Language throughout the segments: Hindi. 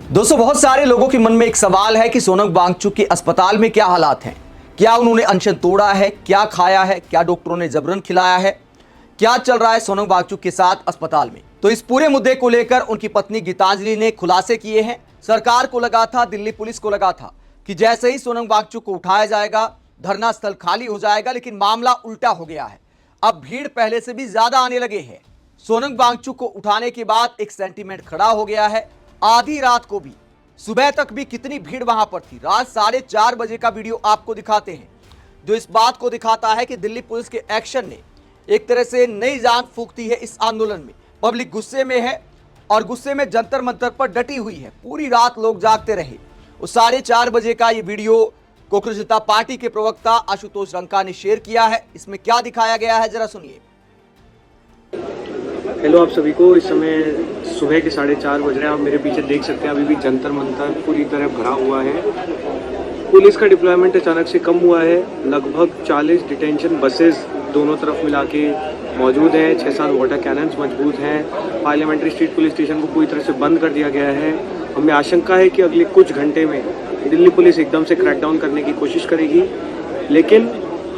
दोस्तों, बहुत सारे लोगों के मन में एक सवाल है कि सोनम वांगचुक के अस्पताल में क्या हालात हैं। क्या उन्होंने अनशन तोड़ा है, क्या खाया है, क्या डॉक्टरों ने जबरन खिलाया है, क्या चल रहा है सोनम वांगचुक के साथ अस्पताल में। तो इस पूरे मुद्दे को लेकर उनकी पत्नी गीतांजलि ने खुलासे किए हैं। सरकार को लगा था, दिल्ली पुलिस को लगा था कि जैसे ही सोनम वांगचुक को उठाया जाएगा धरना स्थल खाली हो जाएगा, लेकिन मामला उल्टा हो गया है। अब भीड़ पहले से भी ज्यादा आने लगे हैं। सोनम वांगचुक को उठाने के बाद एक सेंटीमेंट खड़ा हो गया है। आधी रात को भी, सुबह तक भी कितनी भीड़ वहां पर थी। रात 4:30 बजे का वीडियो आपको दिखाते हैं, जो इस बात को दिखाता है कि दिल्ली पुलिस के एक्शन ने एक तरह से नई जान फूंक दी है इस आंदोलन में। पब्लिक गुस्से में है और गुस्से में जंतर मंतर पर डटी हुई है। पूरी रात लोग जागते रहे। उस 4:30 बजे का ये वीडियो कांग्रेस जनता पार्टी के प्रवक्ता आशुतोष रंका ने शेयर किया है। इसमें क्या दिखाया गया है, जरा सुनिए। हेलो आप सभी को। इस समय सुबह के 4:30 बज रहे हैं। आप मेरे पीछे देख सकते हैं अभी भी जंतर मंतर पूरी तरह भरा हुआ है। पुलिस का डिप्लॉयमेंट अचानक से कम हुआ है। लगभग 40 डिटेंशन बसेस दोनों तरफ मिला के मौजूद हैं। 6-7 वाटर कैनन्स मजबूत हैं। पार्लियामेंट्री स्ट्रीट पुलिस स्टेशन को पूरी तरह से बंद कर दिया गया है। हमें आशंका है कि अगले कुछ घंटे में दिल्ली पुलिस एकदम से क्रैकडाउन करने की कोशिश करेगी, लेकिन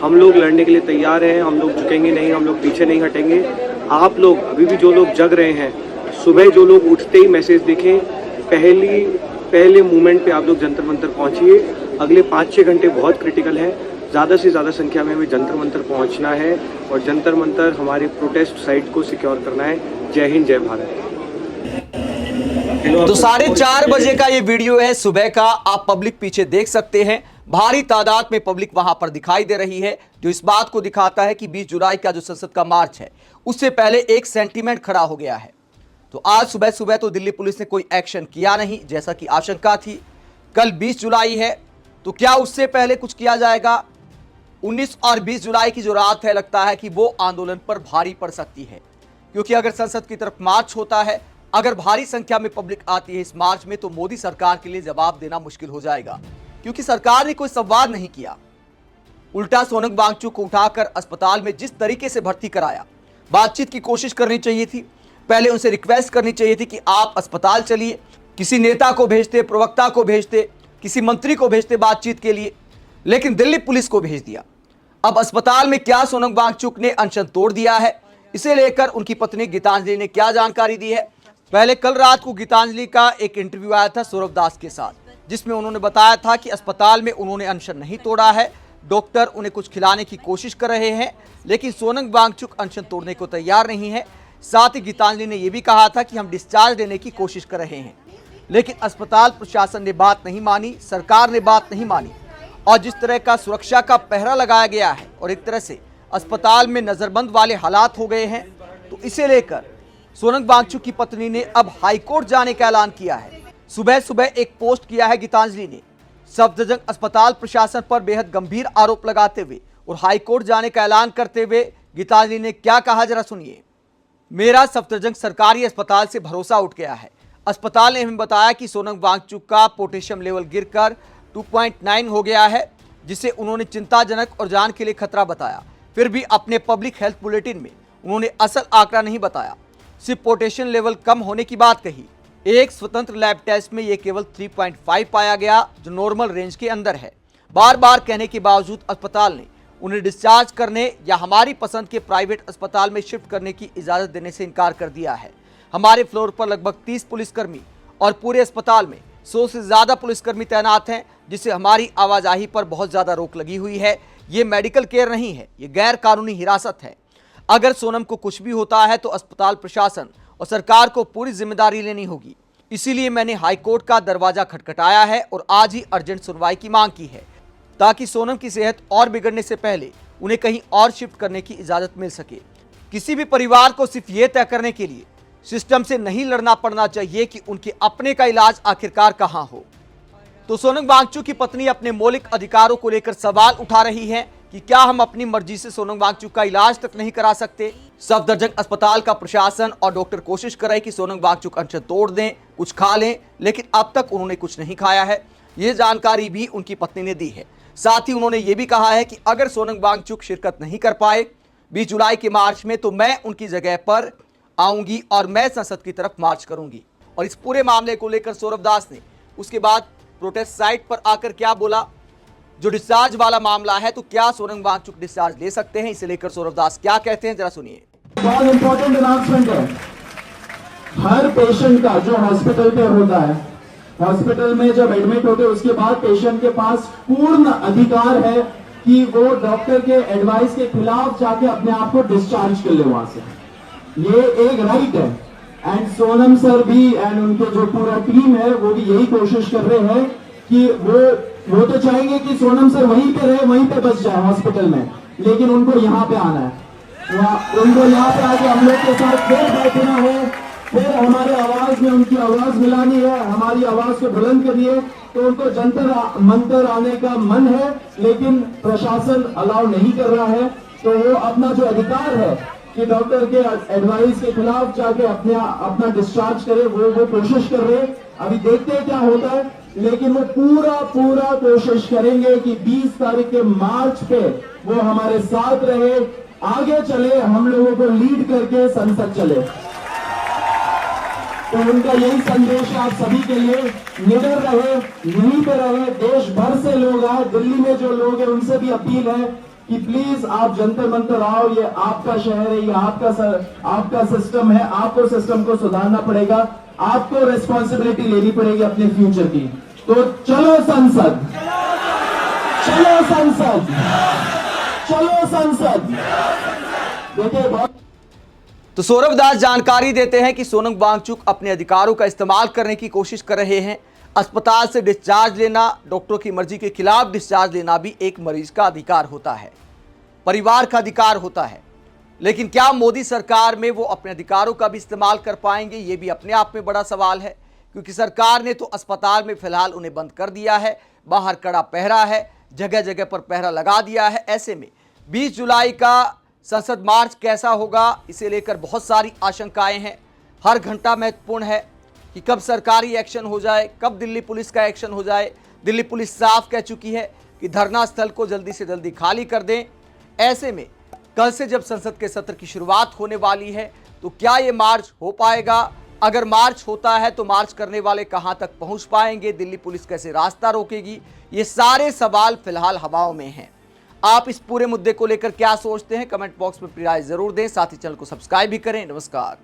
हम लोग लड़ने के लिए तैयार हैं। हम लोग झुकेंगे नहीं, हम लोग पीछे नहीं हटेंगे। आप लोग अभी भी जो लोग जग रहे हैं, सुबह जो लोग उठते ही मैसेज देखें, पहले मूवमेंट पे आप लोग जंतर मंतर पहुंचिए। अगले 5-6 घंटे बहुत क्रिटिकल है। ज़्यादा से ज़्यादा संख्या में हमें जंतर मंतर पहुंचना है और जंतर मंतर हमारे प्रोटेस्ट साइट को सिक्योर करना है। जय हिंद, जय भारत। तो 4:30 बजे का ये वीडियो है सुबह का। आप पब्लिक पीछे देख सकते हैं। भारी तादाद में पब्लिक वहां पर दिखाई दे रही है, जो इस बात को दिखाता है कि 20 जुलाई का जो संसद का मार्च है उससे पहले एक सेंटीमेंट खड़ा हो गया है। तो आज सुबह सुबह तो दिल्ली पुलिस ने कोई एक्शन किया नहीं, जैसा कि आशंका थी। कल 20 जुलाई है, तो क्या उससे पहले कुछ किया जाएगा? 19 और 20 जुलाई की जो रात है, लगता है कि वो आंदोलन पर भारी पड़ सकती है, क्योंकि अगर संसद की तरफ मार्च होता है, अगर भारी संख्या में पब्लिक आती है इस मार्च में, तो मोदी सरकार के लिए जवाब देना मुश्किल हो जाएगा, क्योंकि सरकार ने कोई संवाद नहीं किया। उल्टा सोनम वांगचुक को उठाकर अस्पताल में जिस तरीके से भर्ती कराया, बातचीत की कोशिश करनी चाहिए थी। पहले उनसे रिक्वेस्ट करनी चाहिए थी कि आप अस्पताल चलिए, किसी नेता को भेजते, प्रवक्ता को भेजते, किसी मंत्री को भेजते बातचीत के लिए, लेकिन दिल्ली पुलिस को भेज दिया। अब अस्पताल में क्या सोनम वांगचुक ने अनशन तोड़ दिया है, इसे लेकर उनकी पत्नी गीतांजलि ने क्या जानकारी दी है। पहले कल रात को गीतांजलि का एक इंटरव्यू आया था सौरभ दास के साथ, जिसमें उन्होंने बताया था कि अस्पताल में उन्होंने अनशन नहीं तोड़ा है। डॉक्टर उन्हें कुछ खिलाने की कोशिश कर रहे हैं, लेकिन सोनम वांगचुक अनशन तोड़ने को तैयार नहीं है। साथ ही गीतांजलि ने यह भी कहा था कि हम डिस्चार्ज देने की कोशिश कर रहे हैं, लेकिन अस्पताल प्रशासन ने बात नहीं मानी, सरकार ने बात नहीं मानी। और जिस तरह का सुरक्षा का पहरा लगाया गया है और एक तरह से अस्पताल में नजरबंद वाले हालात हो गए हैं, तो इसे लेकर सोनम वांगचुक की पत्नी ने अब हाईकोर्ट जाने का ऐलान किया है। सुबह सुबह एक पोस्ट किया है गीतांजलि ने, सफदरजंग अस्पताल प्रशासन पर बेहद गंभीर आरोप लगाते हुए और हाईकोर्ट जाने का ऐलान करते हुए गीतांजलि ने क्या कहा, जरा सुनिए। मेरा सफदरजंग सरकारी अस्पताल से भरोसा उठ गया है। अस्पताल ने हमें बताया कि सोनम वांगचुक का पोटेशियम लेवल गिरकर 2.9 हो गया है, जिसे उन्होंने चिंताजनक और जान के लिए खतरा बताया। फिर भी अपने पब्लिक हेल्थ बुलेटिन में उन्होंने असल आंकड़ा नहीं बताया, सिर्फ पोटेशियम लेवल कम होने की बात कही। एक स्वतंत्र लैब टेस्ट में यह केवल 3.5 पाया गया, जो नॉर्मल रेंज के अंदर है। बार बार कहने के बावजूद अस्पताल ने उन्हें डिस्चार्ज करने या हमारी पसंद के प्राइवेट अस्पताल में शिफ्ट करने की इजाजत देने से इनकार कर दिया है। हमारे फ्लोर पर लगभग 30 पुलिसकर्मी और पूरे अस्पताल में 100 से ज्यादा पुलिसकर्मी तैनात हैं, जिससे हमारी आवाजाही पर बहुत ज्यादा रोक लगी हुई है। ये मेडिकल केयर नहीं है, ये गैर कानूनी हिरासत है। अगर सोनम को कुछ भी होता है तो अस्पताल प्रशासन और सरकार को पूरी जिम्मेदारी लेनी होगी। इसीलिए मैंने हाईकोर्ट का दरवाजा खटखटाया है और आज ही अर्जेंट सुनवाई की मांग की है, ताकि सोनम की सेहत और बिगड़ने से पहले उन्हें कहीं और शिफ्ट करने की इजाजत मिल सके। किसी भी परिवार को सिर्फ ये तय करने के लिए सिस्टम से नहीं लड़ना पड़ना चाहिए कि उनके अपने का इलाज आखिरकार कहां हो। तो सोनम वांगचुक की पत्नी अपने मौलिक अधिकारों को लेकर सवाल उठा रही है कि क्या हम अपनी मर्जी से सोनम वांगचुक का इलाज तक नहीं करा सकते। सफदरजंग अस्पताल का प्रशासन और डॉक्टर कोशिश कर रहे कि सोनम वांगचुक अनशन तोड़ दें, कुछ खा लें, लेकिन अब तक उन्होंने कुछ नहीं खाया है। ये जानकारी भी उनकी पत्नी ने दी है। साथ ही उन्होंने ये भी कहा है कि अगर सोनम वांगचुक शिरकत नहीं कर पाए 20 जुलाई के मार्च में, तो मैं उनकी जगह पर आऊंगी और मैं संसद की तरफ मार्च करूंगी। और इस पूरे मामले को लेकर सौरभ दास ने उसके बाद प्रोटेस्ट साइट पर आकर क्या बोला, जो डिस्चार्ज वाला मामला है तो क्या सोनम वांगचुक डिस्चार्ज ले सकते हैं, इसे लेकर सौरभ दास क्या कहते हैं, जरा सुनिए। बहुत इंपॉर्टेंट अनाउंसमेंट है। हर पेशेंट का जो हॉस्पिटल पे होता है, हॉस्पिटल में जब एडमिट होते हैं उसके बाद पेशेंट के पास पूर्ण अधिकार है कि वो डॉक्टर के एडवाइस के खिलाफ जाके अपने आप को डिस्चार्ज कर ले वहां से। ये एक राइट है एंड सोनम सर भी एंड उनके जो पूरा टीम है वो भी यही कोशिश कर रहे हैं कि वो तो चाहेंगे कि सोनम सर वहीं पे रहे, वहीं पे बच जाए हॉस्पिटल में, लेकिन उनको यहाँ पे आना है। उनको यहाँ पे आके हम लोग के साथ फिर बैठना है, फिर हमारे आवाज में उनकी आवाज मिलानी है, हमारी आवाज को बुलंद करनी है। तो उनको जंतर मंतर आने का मन है, लेकिन प्रशासन अलाउ नहीं कर रहा है। तो वो अपना जो अधिकार है कि डॉक्टर के एडवाइस के खिलाफ जाके अपना डिस्चार्ज करे, वो कोशिश कर रहे हैं। अभी देखते हैं क्या होता है, लेकिन वो पूरा कोशिश करेंगे कि 20 तारीख के मार्च पे वो हमारे साथ रहे, आगे चले, हम लोगों को लीड करके संसद चले। तो उनका यही संदेश है आप सभी के लिए, निडर रहे, यहीं पे रहे। देश भर से लोग आए, दिल्ली में जो लोग हैं उनसे भी अपील है कि प्लीज आप जंतर मंतर आओ, ये आपका शहर है, ये आपका सिस्टम है, आपको सिस्टम को सुधारना पड़ेगा, आपको रेस्पॉन्सिबिलिटी लेनी पड़ेगी अपने फ्यूचर की। तो चलो संसद, चलो संसद, चलो संसद। देखिए बहुत तो सौरभ दास जानकारी देते हैं कि सोनम वांगचुक अपने अधिकारों का इस्तेमाल करने की कोशिश कर रहे हैं। अस्पताल से डिस्चार्ज लेना, डॉक्टरों की मर्जी के खिलाफ डिस्चार्ज लेना भी एक मरीज का अधिकार होता है, परिवार का अधिकार होता है। लेकिन क्या मोदी सरकार में वो अपने अधिकारों का भी इस्तेमाल कर पाएंगे, ये भी अपने आप में बड़ा सवाल है, क्योंकि सरकार ने तो अस्पताल में फिलहाल उन्हें बंद कर दिया है, बाहर कड़ा पहरा है, जगह जगह पर पहरा लगा दिया है। ऐसे में 20 जुलाई का संसद मार्च कैसा होगा, इसे लेकर बहुत सारी आशंकाएं हैं। हर घंटा महत्वपूर्ण है कि कब सरकारी एक्शन हो जाए, कब दिल्ली पुलिस का एक्शन हो जाए। दिल्ली पुलिस साफ कह चुकी है कि धरना स्थल को जल्दी से जल्दी खाली कर दें। ऐसे में कल से जब संसद के सत्र की शुरुआत होने वाली है तो क्या ये मार्च हो पाएगा? अगर मार्च होता है तो मार्च करने वाले कहां तक पहुंच पाएंगे? दिल्ली पुलिस कैसे रास्ता रोकेगी? ये सारे सवाल फिलहाल हवाओं में हैं। आप इस पूरे मुद्दे को लेकर क्या सोचते हैं? कमेंट बॉक्स में अपनी राय जरूर दें, साथ ही चैनल को सब्सक्राइब भी करें। नमस्कार।